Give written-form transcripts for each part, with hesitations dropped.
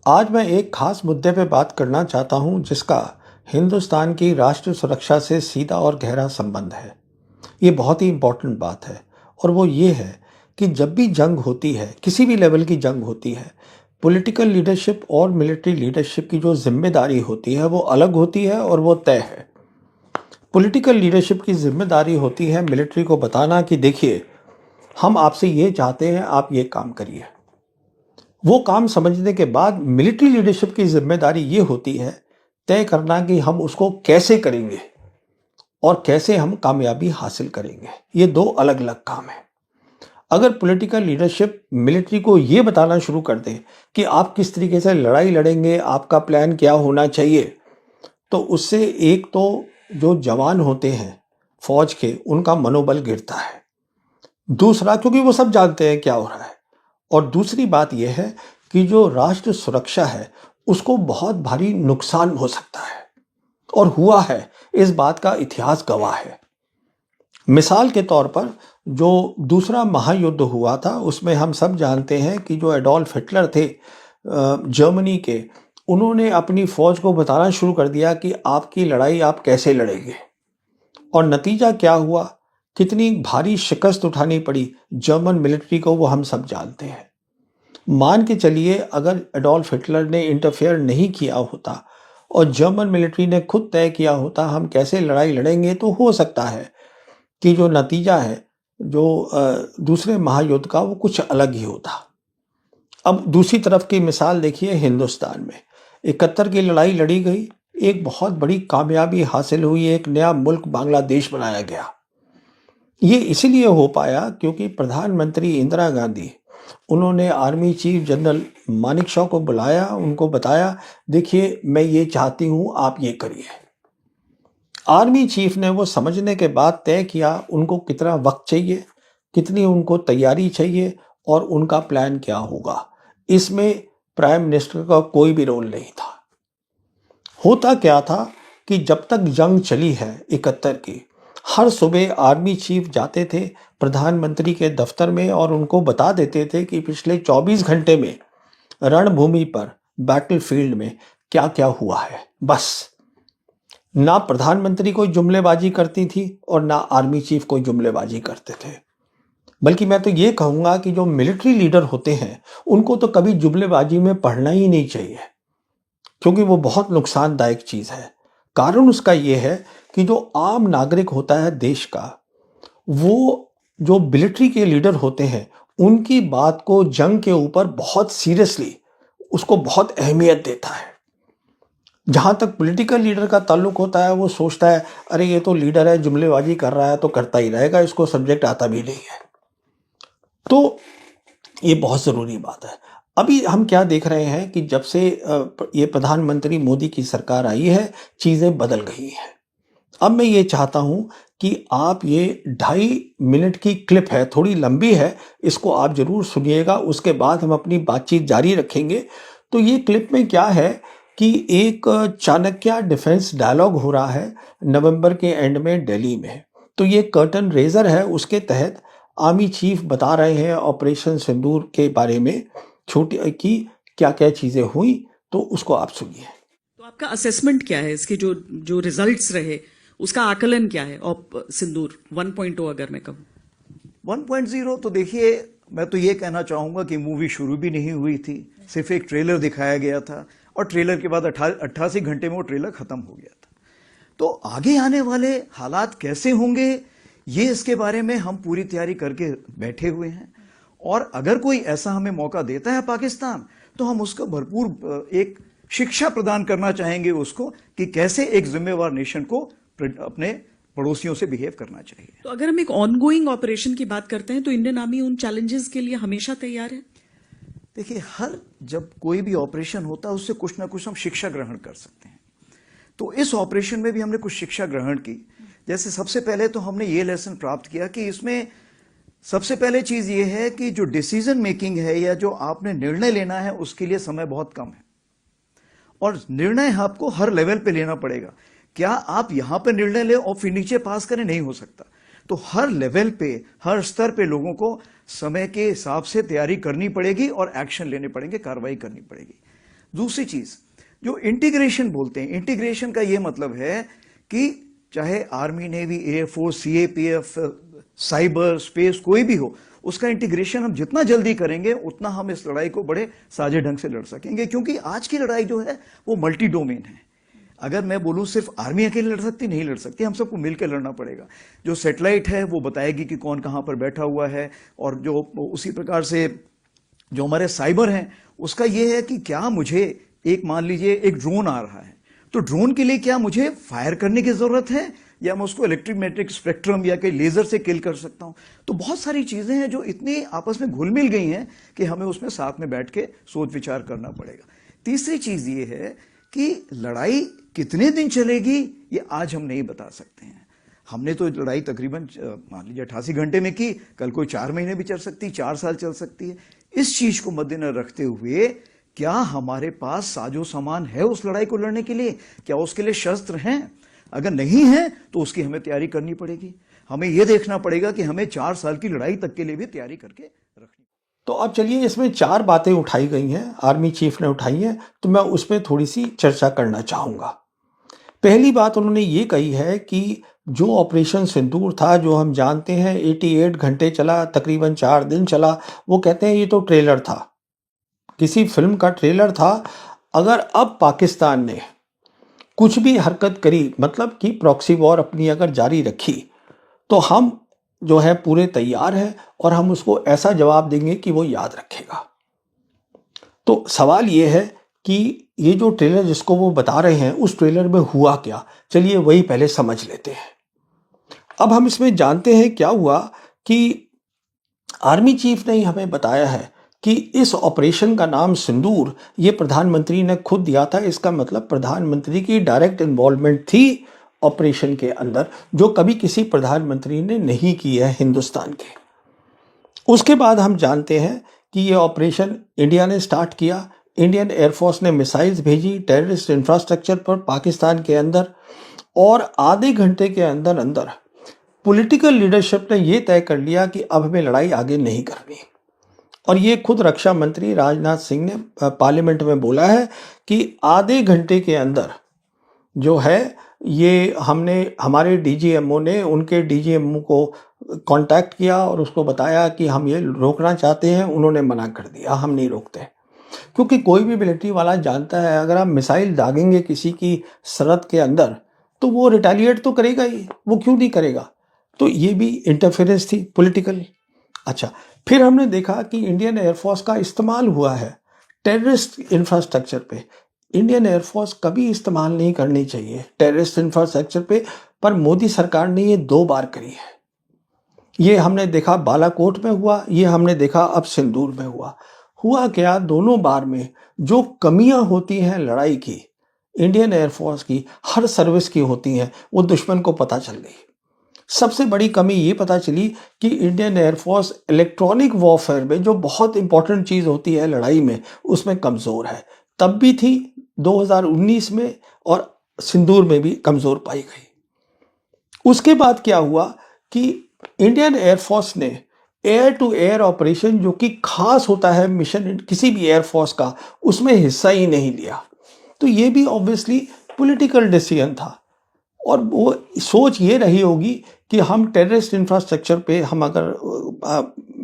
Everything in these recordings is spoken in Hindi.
आज मैं एक खास मुद्दे पे बात करना चाहता हूं जिसका हिंदुस्तान की राष्ट्र सुरक्षा से सीधा और गहरा संबंध है। ये बहुत ही इम्पोर्टेंट बात है और वो ये है कि जब भी जंग होती है, किसी भी लेवल की जंग होती है, पॉलिटिकल लीडरशिप और मिलिट्री लीडरशिप की जो जिम्मेदारी होती है वो अलग होती है और वो तय है। पॉलिटिकल लीडरशिप की जिम्मेदारी होती है मिलिट्री को बताना कि देखिए, हम आपसे ये चाहते हैं, आप ये काम करिए। वो काम समझने के बाद मिलिट्री लीडरशिप की जिम्मेदारी ये होती है तय करना कि हम उसको कैसे करेंगे और कैसे हम कामयाबी हासिल करेंगे। ये दो अलग अलग काम है। अगर पॉलिटिकल लीडरशिप मिलिट्री को ये बताना शुरू कर दे कि आप किस तरीके से लड़ाई लड़ेंगे, आपका प्लान क्या होना चाहिए, तो उससे एक तो जो जवान होते हैं फौज के, उनका मनोबल गिरता है। दूसरा, क्योंकि वो सब जानते हैं क्या हो रहा है, और दूसरी बात यह है कि जो राष्ट्र सुरक्षा है उसको बहुत भारी नुकसान हो सकता है और हुआ है। इस बात का इतिहास गवाह है। मिसाल के तौर पर जो दूसरा महायुद्ध हुआ था उसमें हम सब जानते हैं कि जो एडोल्फ हिटलर थे जर्मनी के, उन्होंने अपनी फौज को बताना शुरू कर दिया कि आपकी लड़ाई आप कैसे लड़ेंगे, और नतीजा क्या हुआ, कितनी भारी शिकस्त उठानी पड़ी जर्मन मिलिट्री को, वो हम सब जानते हैं। मान के चलिए अगर एडोल्फ हिटलर ने इंटरफेयर नहीं किया होता और जर्मन मिलिट्री ने खुद तय किया होता हम कैसे लड़ाई लड़ेंगे, तो हो सकता है कि जो नतीजा है जो दूसरे महायुद्ध का वो कुछ अलग ही होता। अब दूसरी तरफ की मिसाल देखिए, हिंदुस्तान में 71 की लड़ाई लड़ी गई, एक बहुत बड़ी कामयाबी हासिल हुई, एक नया मुल्क बांग्लादेश बनाया गया। ये इसलिए हो पाया क्योंकि प्रधानमंत्री इंदिरा गांधी, उन्होंने आर्मी चीफ जनरल मानेकशॉ को बुलाया, उनको बताया देखिए मैं ये चाहती हूँ, आप ये करिए। आर्मी चीफ ने वो समझने के बाद तय किया उनको कितना वक्त चाहिए, कितनी उनको तैयारी चाहिए और उनका प्लान क्या होगा। इसमें प्राइम मिनिस्टर का कोई भी रोल नहीं था। होता क्या था कि जब तक जंग चली है 71 की, हर सुबह आर्मी चीफ जाते थे प्रधानमंत्री के दफ्तर में और उनको बता देते थे कि पिछले 24 घंटे में रणभूमि पर, बैटलफील्ड में क्या क्या हुआ है। बस ना प्रधानमंत्री कोई जुमलेबाजी करती थी और ना आर्मी चीफ कोई जुमलेबाजी करते थे। बल्कि मैं तो ये कहूंगा कि जो मिलिट्री लीडर होते हैं उनको तो कभी जुमलेबाजी में पढ़ना ही नहीं चाहिए, क्योंकि वो बहुत नुकसानदायक चीज है। कारण उसका ये है कि जो आम नागरिक होता है देश का, वो जो मिलिट्री के लीडर होते हैं उनकी बात को जंग के ऊपर बहुत सीरियसली, उसको बहुत अहमियत देता है। जहां तक पॉलिटिकल लीडर का ताल्लुक होता है वो सोचता है अरे ये तो लीडर है, जुमलेबाजी कर रहा है तो करता ही रहेगा, इसको सब्जेक्ट आता भी नहीं है। तो ये बहुत ज़रूरी बात है। अभी हम क्या देख रहे हैं कि जब से ये प्रधानमंत्री मोदी की सरकार आई है, चीज़ें बदल गई हैं। अब मैं ये चाहता हूं कि आप ये 2.5 मिनट की क्लिप है, थोड़ी लंबी है, इसको आप जरूर सुनिएगा, उसके बाद हम अपनी बातचीत जारी रखेंगे। तो ये क्लिप में क्या है कि एक चाणक्य डिफेंस डायलॉग हो रहा है नवंबर के एंड में दिल्ली में। तो ये कर्टन रेजर है, उसके तहत आर्मी चीफ बता रहे हैं ऑपरेशन सिंदूर के बारे में, छोटी की क्या क्या चीजें हुई, तो उसको आप सुनिए। तो आपका असेसमेंट क्या है इसके, जो जो रिजल्ट्स रहे उसका आकलन क्या है ऑप सिंदूर 1.0 अगर मैं कहूँ? 1.0 तो देखिए, मैं तो ये कहना चाहूंगा कि मूवी शुरू भी नहीं हुई थी, सिर्फ एक ट्रेलर दिखाया गया था और ट्रेलर के बाद 88 घंटे में वो ट्रेलर खत्म हो गया था। तो आगे आने वाले हालात कैसे होंगे, ये इसके बारे में हम पूरी तैयारी करके बैठे हुए हैं। और अगर कोई ऐसा हमें मौका देता है पाकिस्तान, तो हम उसको भरपूर एक शिक्षा प्रदान करना चाहेंगे उसको कि कैसे एक जिम्मेवार नेशन को अपने पड़ोसियों से बिहेव करना चाहिए। तो अगर हम एक ऑनगोइंग ऑपरेशन की बात करते हैं तो इंडियन आर्मी उन चैलेंजेस के लिए हमेशा तैयार है। देखिए, जब कोई भी ऑपरेशन होता है उससे कुछ ना कुछ हम शिक्षा ग्रहण कर सकते हैं। तो इस ऑपरेशन में भी हमने कुछ शिक्षा ग्रहण की। जैसे सबसे पहले तो हमने ये लेसन प्राप्त किया कि इसमें सबसे पहले चीज ये है कि जो डिसीजन मेकिंग है या जो आपने निर्णय लेना है उसके लिए समय बहुत कम है, और निर्णय आपको हर लेवल पे लेना पड़ेगा। क्या आप यहां पे निर्णय ले और फिर नीचे पास करें, नहीं हो सकता। तो हर लेवल पे, हर स्तर पे लोगों को समय के हिसाब से तैयारी करनी पड़ेगी और एक्शन लेने पड़ेंगे, कार्रवाई करनी पड़ेगी। दूसरी चीज जो इंटीग्रेशन बोलते हैं, इंटीग्रेशन का ये मतलब है कि चाहे army, navy, air force, CAPF, cyber, space, कोई भी हो, उसका इंटीग्रेशन हम जितना जल्दी करेंगे उतना हम इस लड़ाई को बड़े साझे ढंग से लड़ सकेंगे, क्योंकि आज की लड़ाई जो है वो मल्टी डोमेन है। अगर मैं बोलूं सिर्फ आर्मी अकेले लड़ सकती, नहीं लड़ सकती, हम सबको मिलकर लड़ना पड़ेगा। जो सैटेलाइट है वो बताएगी कि कौन कहां पर बैठा हुआ है, और जो उसी प्रकार से जो हमारे साइबर हैं उसका ये है कि क्या मुझे एक, मान लीजिए एक ड्रोन आ रहा है, तो ड्रोन के लिए क्या मुझे फायर करने की जरूरत है, या मैं उसको इलेक्ट्रोमैग्नेटिक स्पेक्ट्रम या कोई लेजर से किल कर सकता हूं। तो बहुत सारी चीजें हैं जो इतनी आपस में घुल मिल गई हैं कि हमें उसमें साथ में बैठ के सोच विचार करना पड़ेगा। तीसरी चीज ये है कि लड़ाई कितने दिन चलेगी ये आज हम नहीं बता सकते हैं। हमने तो लड़ाई तकरीबन मान लीजिए 88 घंटे में की, कल कोई 4 महीने भी चल सकती, 4 साल चल सकती है। इस चीज को मद्देनजर रखते हुए क्या हमारे पास साजो सामान है उस लड़ाई को लड़ने के लिए, क्या उसके लिए शस्त्र हैं? अगर नहीं है तो उसकी हमें तैयारी करनी पड़ेगी। हमें यह देखना पड़ेगा कि हमें 4 साल की लड़ाई तक के लिए भी तैयारी करके रखनी। तो अब चलिए, इसमें 4 बातें उठाई गई हैं, आर्मी चीफ ने उठाई हैं, तो मैं उसमें थोड़ी सी चर्चा करना चाहूँगा। पहली बात उन्होंने ये कही है कि जो ऑपरेशन सिंदूर था, जो हम जानते हैं 88 घंटे चला, तकरीबन 4 दिन चला, वो कहते हैं ये तो ट्रेलर था, किसी फिल्म का ट्रेलर था। अगर अब पाकिस्तान ने कुछ भी हरकत करी, मतलब कि प्रॉक्सी वॉर अपनी अगर जारी रखी, तो हम जो है पूरे तैयार हैं और हम उसको ऐसा जवाब देंगे कि वो याद रखेगा। तो सवाल ये है कि ये जो ट्रेलर जिसको वो बता रहे हैं, उस ट्रेलर में हुआ क्या, चलिए वही पहले समझ लेते हैं। अब हम इसमें जानते हैं क्या हुआ कि आर्मी चीफ ने ही हमें बताया है कि इस ऑपरेशन का नाम सिंदूर ये प्रधानमंत्री ने खुद दिया था। इसका मतलब प्रधानमंत्री की डायरेक्ट इन्वॉल्वमेंट थी ऑपरेशन के अंदर, जो कभी किसी प्रधानमंत्री ने नहीं की है हिंदुस्तान के। उसके बाद हम जानते हैं कि ये ऑपरेशन इंडिया ने स्टार्ट किया। इंडियन एयरफोर्स ने मिसाइल्स भेजी टेररिस्ट इंफ्रास्ट्रक्चर पर पाकिस्तान के अंदर, और आधे घंटे के अंदर अंदर पॉलिटिकल लीडरशिप ने यह तय कर लिया कि अब हमें लड़ाई आगे नहीं करनी। और ये खुद रक्षा मंत्री राजनाथ सिंह ने पार्लियामेंट में बोला है कि आधे घंटे के अंदर जो है ये हमने, हमारे डीजीएमओ ने उनके डीजीएमओ को कांटेक्ट किया और उसको बताया कि हम ये रोकना चाहते हैं। उन्होंने मना कर दिया, हम नहीं रोकते, क्योंकि कोई भी मिलिट्री वाला जानता है अगर आप मिसाइल दागेंगे किसी की सरहद के अंदर तो वो रिटेलिएट तो करेगा ही, वो क्यों नहीं करेगा। तो ये भी इंटरफेरेंस थी पॉलिटिकल। अच्छा, फिर हमने देखा कि इंडियन एयरफोर्स का इस्तेमाल हुआ है टेररिस्ट इंफ्रास्ट्रक्चर पे। इंडियन एयरफोर्स कभी इस्तेमाल नहीं करनी चाहिए टेररिस्ट इंफ्रास्ट्रक्चर पे, पर मोदी सरकार ने ये 2 बार करी है। ये हमने देखा बालाकोट में हुआ, ये हमने देखा अब सिंदूर में हुआ। हुआ क्या, दोनों बार में जो कमियां होती हैं लड़ाई की, इंडियन एयरफोर्स की हर सर्विस की होती हैं, वो दुश्मन को पता चल गई। सबसे बड़ी कमी ये पता चली कि इंडियन एयरफोर्स इलेक्ट्रॉनिक वॉरफेयर में, जो बहुत इंपॉर्टेंट चीज़ होती है लड़ाई में, उसमें कमज़ोर है। तब भी थी 2019 में, और सिंदूर में भी कमज़ोर पाई गई। उसके बाद क्या हुआ कि इंडियन एयरफोर्स ने एयर टू एयर ऑपरेशन, जो कि खास होता है मिशन किसी भी एयरफोर्स का, उसमें हिस्सा ही नहीं लिया। तो ये भी ऑब्वियसली पॉलिटिकल डिसीजन था, और वो सोच ये रही होगी कि हम टेररिस्ट इंफ्रास्ट्रक्चर पे हम अगर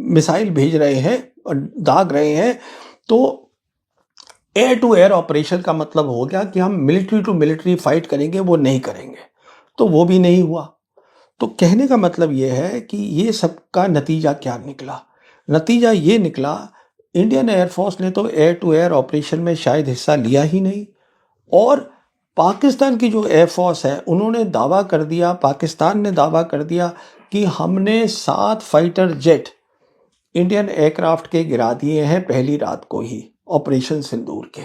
मिसाइल भेज रहे हैं और दाग रहे हैं, तो एयर टू एयर ऑपरेशन का मतलब हो गया कि हम मिलिट्री टू मिलिट्री फाइट करेंगे, वो नहीं करेंगे। तो वो भी नहीं हुआ। तो कहने का मतलब ये है कि ये सब का नतीजा क्या निकला। नतीजा ये निकला, इंडियन एयरफोर्स ने तो एयर टू एयर ऑपरेशन में शायद हिस्सा लिया ही नहीं, और पाकिस्तान की जो एयरफोर्स है उन्होंने दावा कर दिया, पाकिस्तान ने दावा कर दिया कि हमने 7 फाइटर जेट इंडियन एयरक्राफ्ट के गिरा दिए हैं पहली रात को ही ऑपरेशन सिंदूर के।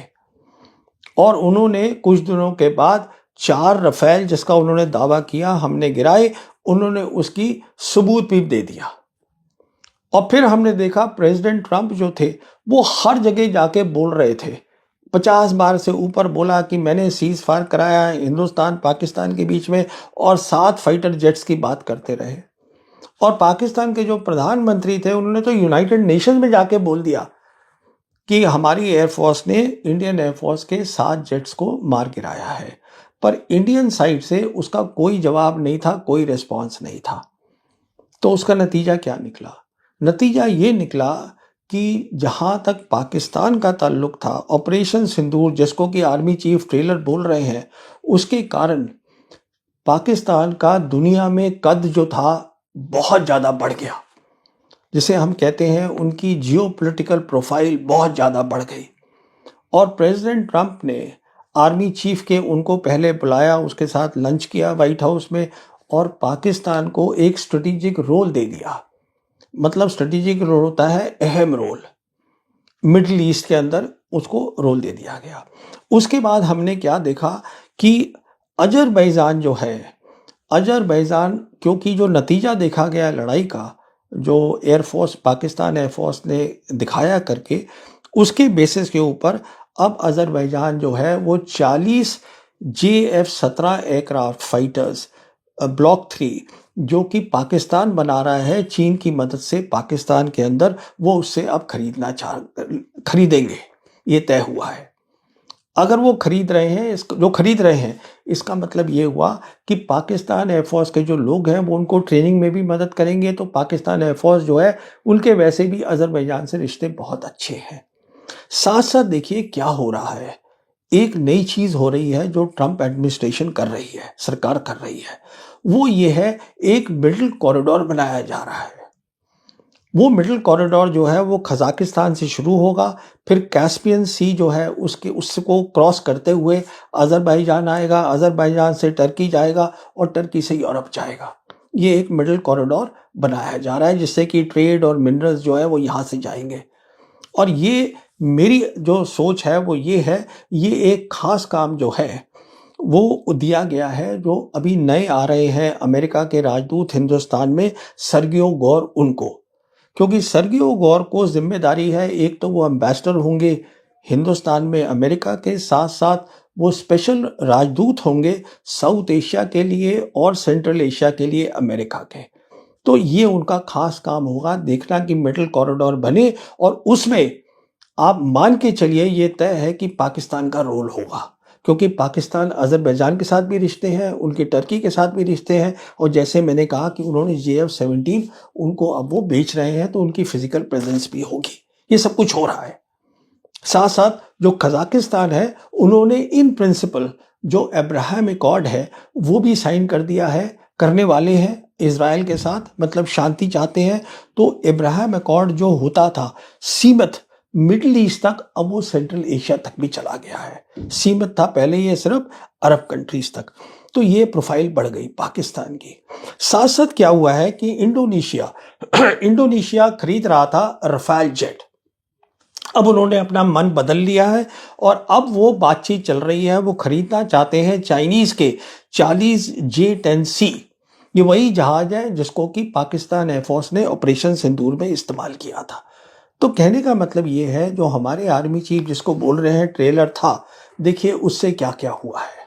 और उन्होंने कुछ दिनों के बाद 4 रफेल, जिसका उन्होंने दावा किया हमने गिराए, उन्होंने उसकी सबूत भी दे दिया। और फिर हमने देखा प्रेसिडेंट ट्रंप जो थे वो हर जगह जाके बोल रहे थे, 50 बार से ऊपर बोला कि मैंने सीज फायर कराया हिंदुस्तान पाकिस्तान के बीच में, और 7 फाइटर जेट्स की बात करते रहे। और पाकिस्तान के जो प्रधानमंत्री थे उन्होंने तो यूनाइटेड नेशंस में जाके बोल दिया कि हमारी एयरफोर्स ने इंडियन एयरफोर्स के 7 जेट्स को मार गिराया है, पर इंडियन साइड से उसका कोई जवाब नहीं था, कोई रिस्पॉन्स नहीं था। तो उसका नतीजा क्या निकला? नतीजा ये निकला कि जहां तक पाकिस्तान का ताल्लुक था, ऑपरेशन सिंदूर जिसको कि आर्मी चीफ ट्रेलर बोल रहे हैं, उसके कारण पाकिस्तान का दुनिया में कद जो था बहुत ज़्यादा बढ़ गया। जिसे हम कहते हैं उनकी जियोपॉलिटिकल प्रोफाइल बहुत ज़्यादा बढ़ गई। और प्रेसिडेंट ट्रंप ने आर्मी चीफ के उनको पहले बुलाया, उसके साथ लंच किया व्हाइट हाउस में, और पाकिस्तान को एक स्ट्रेटेजिक रोल दे दिया। मतलब स्ट्रेटेजिक रोल होता है अहम रोल, मिडिल ईस्ट के अंदर उसको रोल दे दिया गया। उसके बाद हमने क्या देखा कि अजरबैजान जो है, अजरबैजान, क्योंकि जो नतीजा देखा गया लड़ाई का, जो एयरफोर्स पाकिस्तान एयरफोर्स ने दिखाया करके, उसके बेसिस के ऊपर अब अजरबैजान जो है वो 40 JF-17 एयरक्राफ्ट फाइटर्स ब्लॉक 3 जो कि पाकिस्तान बना रहा है चीन की मदद से पाकिस्तान के अंदर, वो उससे अब खरीदेंगे, ये तय हुआ है। अगर वो खरीद रहे हैं, जो खरीद रहे हैं, इसका मतलब ये हुआ कि पाकिस्तान एयरफोर्स के जो लोग हैं वो उनको ट्रेनिंग में भी मदद करेंगे। तो पाकिस्तान एयरफोर्स जो है उनके वैसे भी अजरबैजान से रिश्ते बहुत अच्छे हैं। साथ साथ देखिए क्या हो रहा है, एक नई चीज हो रही है जो ट्रंप एडमिनिस्ट्रेशन कर रही है, सरकार कर रही है, वो ये है एक मिडिल कॉरिडोर बनाया जा रहा है। वो मिडिल कॉरिडोर जो है वो कजाकिस्तान से शुरू होगा, फिर कैस्पियन सी जो है उसको क्रॉस करते हुए अजरबैजान आएगा, अजरबैजान से टर्की जाएगा और टर्की से यूरोप जाएगा। ये एक मिडिल कॉरिडोर बनाया जा रहा है जिससे कि ट्रेड और मिनरल्स जो है वो यहाँ से जाएंगे। और ये मेरी जो सोच है वो ये है, ये एक खास काम जो है वो दिया गया है, जो अभी नए आ रहे हैं अमेरिका के राजदूत हिंदुस्तान में, सर्गियो गौर उनको, क्योंकि सर्गियो गौर को जिम्मेदारी है, एक तो वो एम्बेसडर होंगे हिंदुस्तान में अमेरिका के, साथ साथ वो स्पेशल राजदूत होंगे साउथ एशिया के लिए और सेंट्रल एशिया के लिए अमेरिका के। तो ये उनका खास काम होगा, देखना कि मिडिल कॉरिडोर बने, और उसमें आप मान के चलिए ये तय है कि पाकिस्तान का रोल होगा, क्योंकि पाकिस्तान अजरबैजान के साथ भी रिश्ते हैं, उनके टर्की के साथ भी रिश्ते हैं, और जैसे मैंने कहा कि उन्होंने JF-17 उनको अब वो बेच रहे हैं, तो उनकी फिजिकल प्रेजेंस भी होगी। ये सब कुछ हो रहा है। साथ साथ जो कजाकिस्तान है, उन्होंने इन प्रिंसिपल जो अब्राहम एकॉर्ड है वो भी साइन कर दिया है, करने वाले हैं इजराइल के साथ, मतलब शांति चाहते हैं। तो अब्राहम एकॉर्ड जो होता था सीमित मिडिल ईस्ट तक, अब वो सेंट्रल एशिया तक भी चला गया है। सीमित था पहले ये सिर्फ अरब कंट्रीज तक। तो ये प्रोफाइल बढ़ गई पाकिस्तान की। साथ साथ क्या हुआ है कि इंडोनेशिया खरीद रहा था रफाल जेट, अब उन्होंने अपना मन बदल लिया है और अब वो बातचीत चल रही है, वो खरीदना चाहते हैं चाइनीज के 40 J-10C। ये वही जहाज है जिसको कि पाकिस्तान एयरफोर्स ने ऑपरेशन सिंदूर में इस्तेमाल किया था। तो कहने का मतलब ये है, जो हमारे आर्मी चीफ जिसको बोल रहे हैं ट्रेलर था, देखिए उससे क्या क्या हुआ है।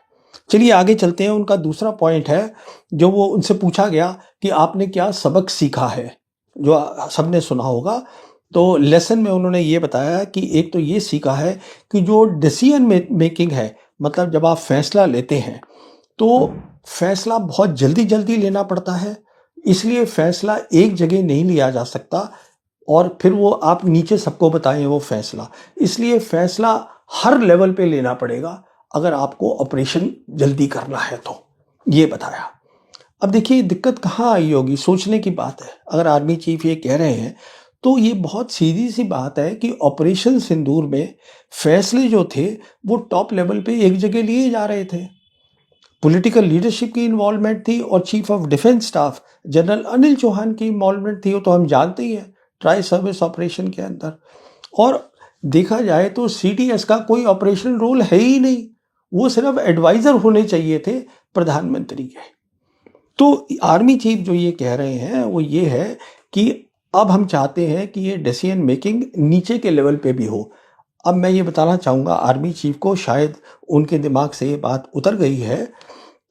चलिए आगे चलते हैं। उनका दूसरा पॉइंट है, जो वो उनसे पूछा गया कि आपने क्या सबक सीखा है, जो सबने सुना होगा। तो लेसन में उन्होंने ये बताया कि एक तो ये सीखा है कि जो डिसीजन मेकिंग है, मतलब जब आप फैसला लेते हैं तो फैसला बहुत जल्दी जल्दी लेना पड़ता है, इसलिए फैसला एक जगह नहीं लिया जा सकता और फिर वो आप नीचे सबको बताएं वो फैसला, इसलिए फैसला हर लेवल पे लेना पड़ेगा अगर आपको ऑपरेशन जल्दी करना है। तो ये बताया। अब देखिए दिक्कत कहाँ आई होगी, सोचने की बात है। अगर आर्मी चीफ ये कह रहे हैं तो ये बहुत सीधी सी बात है कि ऑपरेशन सिंदूर में फैसले जो थे वो टॉप लेवल पे एक जगह लिए जा रहे थे। पॉलिटिकल लीडरशिप की इन्वॉल्वमेंट थी और chief of defence staff general Anil Chauhan की इन्वॉल्वमेंट थी, वो तो हम जानते ही हैं ट्राई सर्विस ऑपरेशन के अंदर। और देखा जाए तो CDS का कोई ऑपरेशनल रोल है ही नहीं, वो सिर्फ एडवाइजर होने चाहिए थे प्रधानमंत्री के। तो आर्मी चीफ जो ये कह रहे हैं वो ये है कि अब हम चाहते हैं कि ये डिसीजन मेकिंग नीचे के लेवल पे भी हो। अब मैं ये बताना चाहूँगा आर्मी चीफ को, शायद उनके दिमाग से ये बात उतर गई है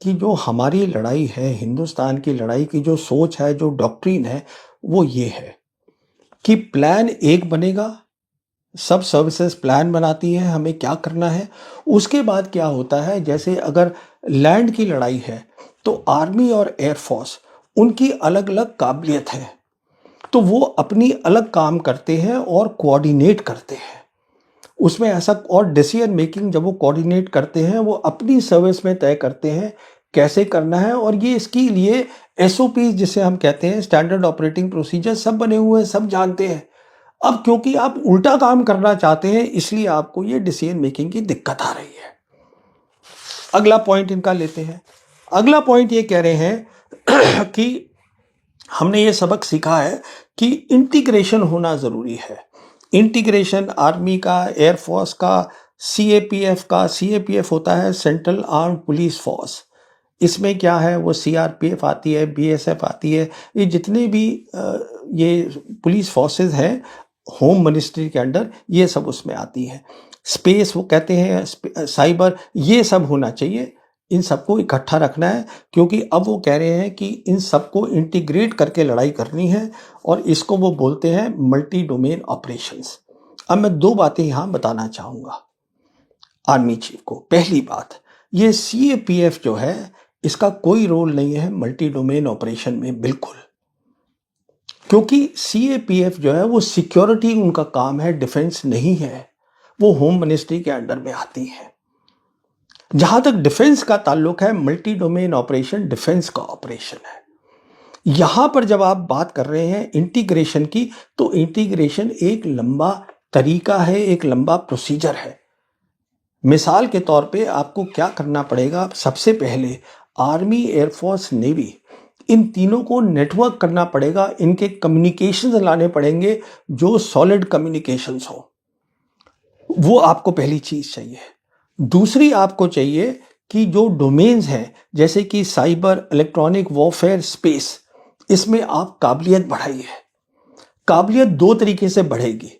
कि जो हमारी लड़ाई है, हिंदुस्तान की लड़ाई की जो सोच है, जो डॉक्ट्रिन है, वो ये है कि प्लान एक बनेगा, सब सर्विसेज प्लान बनाती है हमें क्या करना है। उसके बाद क्या होता है, जैसे अगर लैंड की लड़ाई है तो आर्मी और एयरफोर्स उनकी अलग अलग काबिलियत है, तो वो अपनी अलग काम करते हैं और कोऑर्डिनेट करते हैं उसमें ऐसा। और डिसीजन मेकिंग जब वो कोऑर्डिनेट करते हैं वो अपनी सर्विस में तय करते हैं कैसे करना है, और ये इसके लिए एसओपी जिसे हम कहते हैं स्टैंडर्ड ऑपरेटिंग प्रोसीजर सब बने हुए हैं, सब जानते हैं। अब क्योंकि आप उल्टा काम करना चाहते हैं इसलिए आपको ये डिसीजन मेकिंग की दिक्कत आ रही है। अगला पॉइंट इनका लेते हैं। अगला पॉइंट ये कह रहे हैं कि हमने ये सबक सीखा है कि इंटीग्रेशन होना जरूरी है। इंटीग्रेशन आर्मी का, एयरफोर्स का, सीएपीएफ का। सीएपीएफ होता है सेंट्रल आर्म पुलिस फोर्स। इसमें क्या है, वो सीआरपीएफ आती है, बीएसएफ आती है, ये जितने भी ये पुलिस फोर्सेस हैं होम मिनिस्ट्री के अंडर, ये सब उसमें आती हैं। स्पेस वो कहते हैं, साइबर, ये सब होना चाहिए। इन सबको इकट्ठा रखना है क्योंकि अब वो कह रहे हैं कि इन सबको इंटीग्रेट करके लड़ाई करनी है और इसको वो बोलते हैं मल्टी डोमेन ऑपरेशंस। अब मैं दो बातें यहाँ बताना चाहूँगा आर्मी चीफ को। पहली बात, ये सीएपीएफ जो है इसका कोई रोल नहीं है मल्टी डोमेन ऑपरेशन में, बिल्कुल, क्योंकि सीएपीएफ जो है वो सिक्योरिटी उनका काम है, डिफेंस नहीं है। वो होम मिनिस्ट्री के अंडर में आती है। जहां तक डिफेंस का ताल्लुक है, मल्टी डोमेन ऑपरेशन डिफेंस का ऑपरेशन है। यहां पर जब आप बात कर रहे हैं इंटीग्रेशन की, तो इंटीग्रेशन एक लंबा तरीका है, एक लंबा प्रोसीजर है। मिसाल के तौर पे आपको क्या करना पड़ेगा, सबसे पहले आर्मी, एयरफोर्स, नेवी, इन तीनों को नेटवर्क करना पड़ेगा, इनके कम्युनिकेशंस लाने पड़ेंगे जो सॉलिड कम्युनिकेशंस हो। वो आपको पहली चीज चाहिए। दूसरी आपको चाहिए कि जो डोमेन्स हैं जैसे कि साइबर, इलेक्ट्रॉनिक वॉरफेयर, स्पेस, इसमें आप काबिलियत बढ़ाइए। काबिलियत दो तरीके से बढ़ेगी।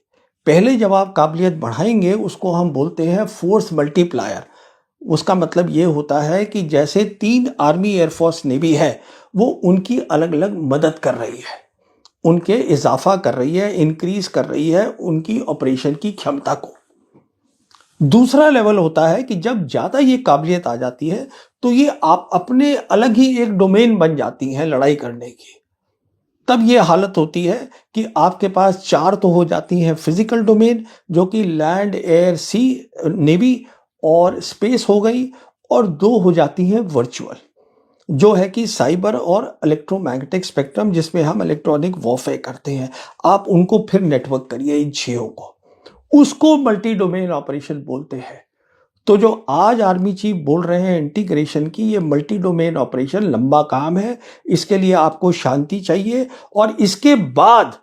पहले जब आप काबिलियत बढ़ाएंगे उसको हम बोलते हैं फोर्स मल्टीप्लायर। उसका मतलब ये होता है कि जैसे 3 आर्मी, एयरफोर्स, नेवी है, वो उनकी अलग अलग मदद कर रही है, उनके इजाफा कर रही है, इंक्रीज कर रही है उनकी ऑपरेशन की क्षमता को। दूसरा लेवल होता है कि जब ज्यादा ये काबिलियत आ जाती है तो ये आप अपने अलग ही एक डोमेन बन जाती हैं लड़ाई करने की। तब ये हालत होती है कि आपके पास 4 तो हो जाती हैं फिजिकल डोमेन, जो कि लैंड, एयर, सी, नेवी और स्पेस हो गई, और 2 हो जाती हैं वर्चुअल, जो है कि साइबर और इलेक्ट्रोमैग्नेटिक स्पेक्ट्रम, जिसमें हम इलेक्ट्रॉनिक वॉरफेयर करते हैं। आप उनको फिर नेटवर्क करिए इन 6 को, उसको मल्टी डोमेन ऑपरेशन बोलते हैं। तो जो आज आर्मी चीफ बोल रहे हैं इंटीग्रेशन की, ये मल्टी डोमेन ऑपरेशन लंबा काम है। इसके लिए आपको शांति चाहिए और इसके बाद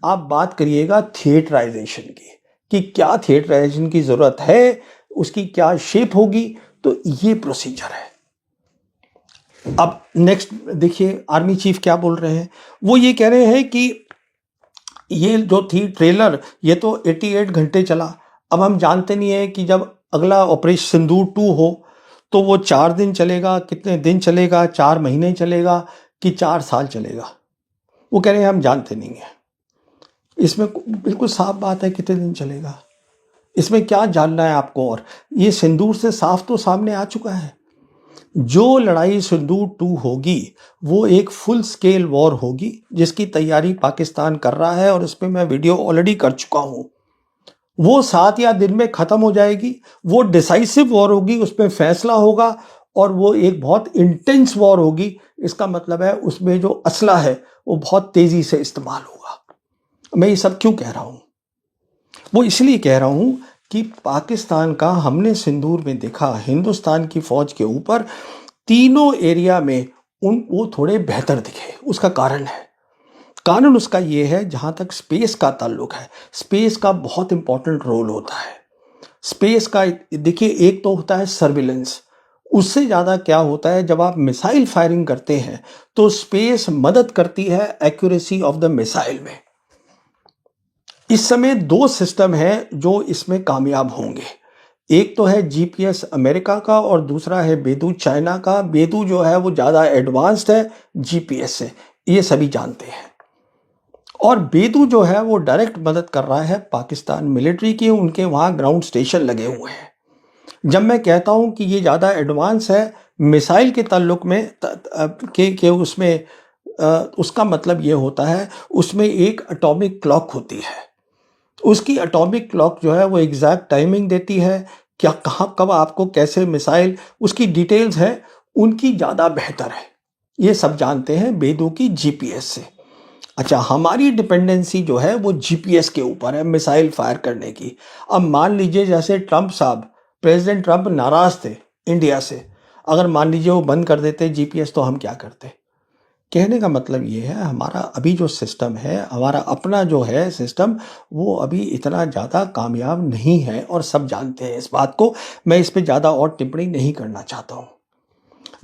आप बात करिएगा थिएटराइजेशन की, कि क्या थिएटराइजेशन की जरूरत है, उसकी क्या शेप होगी। तो ये प्रोसीजर है। अब नेक्स्ट देखिए आर्मी चीफ क्या बोल रहे हैं। वो ये कह रहे हैं कि ये जो थी ट्रेलर, ये तो 88 घंटे चला। अब हम जानते नहीं है कि जब अगला ऑपरेशन सिंदूर 2 हो तो वो 4 दिन चलेगा, कितने दिन चलेगा, 4 महीने चलेगा कि 4 साल चलेगा। वो कह रहे हैं हम जानते नहीं है। इसमें बिल्कुल साफ बात है कितने दिन चलेगा, इसमें क्या जानना है आपको। और ये सिंदूर से साफ तो सामने आ चुका है। जो लड़ाई सिंदूर 2 होगी वो एक फुल स्केल वॉर होगी, जिसकी तैयारी पाकिस्तान कर रहा है और उस पर मैं वीडियो ऑलरेडी कर चुका हूं। वो 7 या दिन में खत्म हो जाएगी। वो डिसाइसिव वॉर होगी, उस पर फैसला होगा और वो एक बहुत इंटेंस वॉर होगी। इसका मतलब है उसमें जो असला है वो बहुत तेजी से इस्तेमाल होगा। मैं ये सब क्यों कह रहा हूं, वो इसलिए कह रहा हूं कि पाकिस्तान का हमने सिंदूर में देखा, हिंदुस्तान की फौज के ऊपर तीनों एरिया में वो थोड़े बेहतर दिखे। उसका कारण है, कारण उसका ये है, जहां तक स्पेस का ताल्लुक है, स्पेस का बहुत इंपॉर्टेंट रोल होता है। स्पेस का देखिए, एक तो होता है सर्विलेंस, उससे ज़्यादा क्या होता है, जब आप मिसाइल फायरिंग करते हैं तो स्पेस मदद करती है एक्यूरेसी ऑफ द मिसाइल में। इस समय 2 सिस्टम है जो इसमें कामयाब होंगे। एक तो है जीपीएस अमेरिका का और दूसरा है बेदू चाइना का। बेदू जो है वो ज़्यादा एडवांस्ड है जीपीएस से, ये सभी जानते हैं। और बेदू जो है वो डायरेक्ट मदद कर रहा है पाकिस्तान मिलिट्री की, उनके वहाँ ग्राउंड स्टेशन लगे हुए हैं। जब मैं कहता हूँ कि ये ज़्यादा एडवांस है मिसाइल के ताल्लुक में के उसमें उसका मतलब ये होता है उसमें एक एटॉमिक क्लॉक होती है। उसकी एटॉमिक क्लॉक जो है वो एग्जैक्ट टाइमिंग देती है, क्या कहाँ कब आपको कैसे मिसाइल, उसकी डिटेल्स है उनकी ज़्यादा बेहतर है। ये सब जानते हैं बेदू की जीपीएस से। अच्छा, हमारी डिपेंडेंसी जो है वो जीपीएस के ऊपर है मिसाइल फायर करने की। अब मान लीजिए जैसे ट्रंप साहब, प्रेसिडेंट ट्रंप नाराज थे इंडिया से, अगर मान लीजिए वो बंद कर देते जीपीएस तो हम क्या करते? कहने का मतलब ये है हमारा अभी जो सिस्टम है, हमारा अपना जो है सिस्टम, वो अभी इतना ज़्यादा कामयाब नहीं है और सब जानते हैं इस बात को। मैं इस पे ज़्यादा और टिप्पणी नहीं करना चाहता हूँ।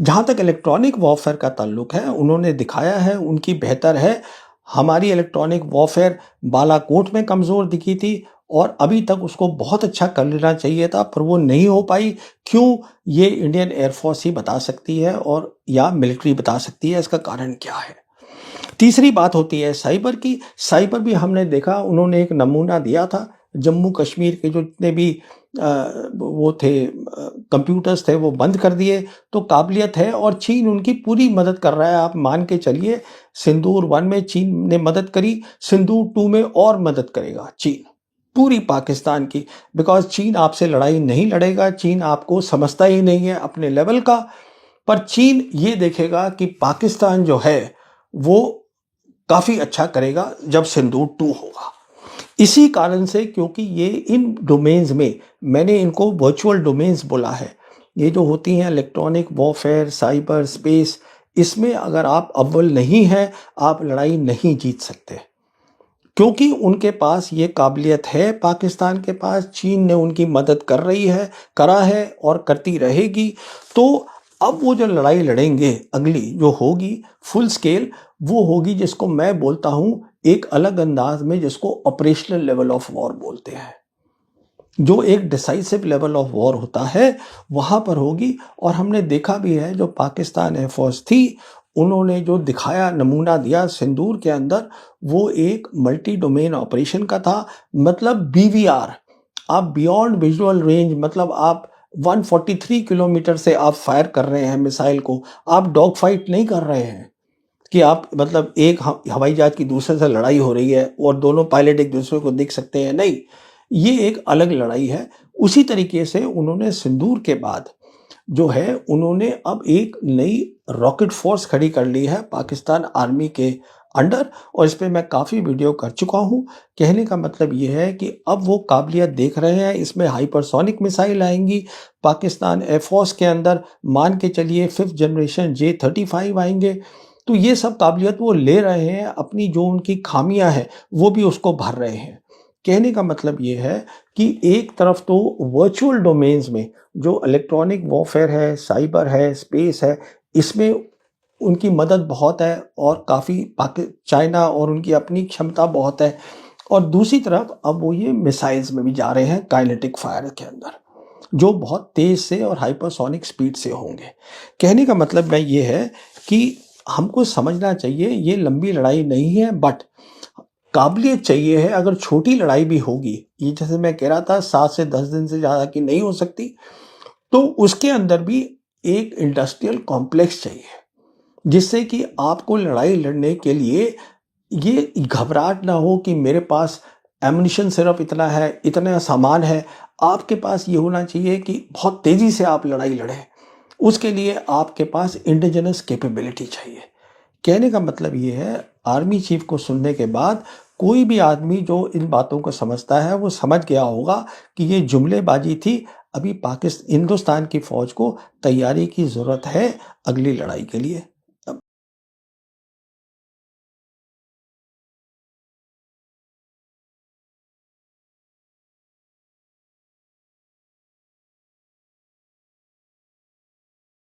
जहाँ तक इलेक्ट्रॉनिक वॉरफेयर का ताल्लुक है, उन्होंने दिखाया है उनकी बेहतर है। हमारी इलेक्ट्रॉनिक वॉरफेयर बालाकोट में कमज़ोर दिखी थी और अभी तक उसको बहुत अच्छा कर लेना चाहिए था, पर वो नहीं हो पाई। क्यों? ये इंडियन एयरफोर्स ही बता सकती है और या मिलिट्री बता सकती है इसका कारण क्या है। तीसरी बात होती है साइबर की। साइबर भी हमने देखा, उन्होंने एक नमूना दिया था, जम्मू कश्मीर के जो जितने भी वो थे कंप्यूटर्स थे वो बंद कर दिए। तो काबिलियत है और चीन उनकी पूरी मदद कर रहा है। आप मान के चलिए सिंदूर 1 में चीन ने मदद करी, सिंदूर 2 में और मदद करेगा चीन पूरी पाकिस्तान की। बिकॉज चीन आपसे लड़ाई नहीं लड़ेगा, चीन आपको समझता ही नहीं है अपने लेवल का। पर चीन ये देखेगा कि पाकिस्तान जो है वो काफ़ी अच्छा करेगा जब सिंदूर 2 होगा। इसी कारण से, क्योंकि ये इन डोमेन्स में, मैंने इनको वर्चुअल डोमेन्स बोला है, ये जो होती हैं इलेक्ट्रॉनिक वॉरफेयर, साइबर स्पेस, इसमें अगर आप अव्वल नहीं हैं आप लड़ाई नहीं जीत सकते, क्योंकि उनके पास ये काबिलियत है। पाकिस्तान के पास चीन ने उनकी मदद कर रही है, करा है और करती रहेगी। तो अब वो जो लड़ाई लड़ेंगे अगली जो होगी फुल स्केल, वो होगी जिसको मैं बोलता हूँ एक अलग अंदाज में, जिसको ऑपरेशनल लेवल ऑफ वॉर बोलते हैं। जो एक डिसाइसिव लेवल ऑफ वॉर होता है वहाँ पर होगी। और हमने देखा भी है जो पाकिस्तान एयरफोर्स थी, उन्होंने जो दिखाया, नमूना दिया सिंदूर के अंदर, वो एक मल्टी डोमेन ऑपरेशन का था। मतलब बीवीआर, आप बियॉन्ड विजुअल रेंज, मतलब आप 143 किलोमीटर से आप फायर कर रहे हैं मिसाइल को। आप डॉग फाइट नहीं कर रहे हैं कि आप मतलब एक हवाई जहाज की दूसरे से लड़ाई हो रही है और दोनों पायलट एक दूसरे को दिख सकते हैं, नहीं, ये एक अलग लड़ाई है। उसी तरीके से उन्होंने सिंदूर के बाद जो है उन्होंने अब एक नई रॉकेट फोर्स खड़ी कर ली है पाकिस्तान आर्मी के अंडर, और इस पर मैं काफ़ी वीडियो कर चुका हूँ। कहने का मतलब ये है कि अब वो काबिलियत देख रहे हैं, इसमें हाइपरसोनिक मिसाइल आएंगी पाकिस्तान एयरफोर्स के अंदर, मान के चलिए 5th जनरेशन J-35 आएंगे। तो ये सब काबिलियत वो ले रहे हैं, अपनी जो उनकी खामियां हैं वो भी उसको भर रहे हैं। कहने का मतलब ये है कि एक तरफ तो वर्चुअल डोमेन्स में जो इलेक्ट्रॉनिक वॉरफेयर है, साइबर है, स्पेस है, इसमें उनकी मदद बहुत है और काफ़ी चाइना और उनकी अपनी क्षमता बहुत है। और दूसरी तरफ अब वो ये मिसाइल्स में भी जा रहे हैं काइनेटिक फायर के अंदर, जो बहुत तेज़ से और हाइपरसोनिक स्पीड से होंगे। कहने का मतलब मैं ये है कि हमको समझना चाहिए ये लंबी लड़ाई नहीं है, बट काबिलियत चाहिए है। अगर छोटी लड़ाई भी होगी, ये जैसे मैं कह रहा था 7 से 10 दिन से ज़्यादा की नहीं हो सकती, तो उसके अंदर भी एक इंडस्ट्रियल कॉम्प्लेक्स चाहिए, जिससे कि आपको लड़ाई लड़ने के लिए ये घबराहट ना हो कि मेरे पास एमुनिशन सिर्फ इतना है, इतना सामान है। आपके पास ये होना चाहिए कि बहुत तेज़ी से आप लड़ाई लड़ें। उसके लिए आपके पास इंडिजिनस कैपेबिलिटी चाहिए। कहने का मतलब ये है, आर्मी चीफ को सुनने के बाद कोई भी आदमी जो इन बातों को समझता है वो समझ गया होगा कि ये जुमलेबाजी थी। अभी हिंदुस्तान की फौज को तैयारी की ज़रूरत है अगली लड़ाई के लिए।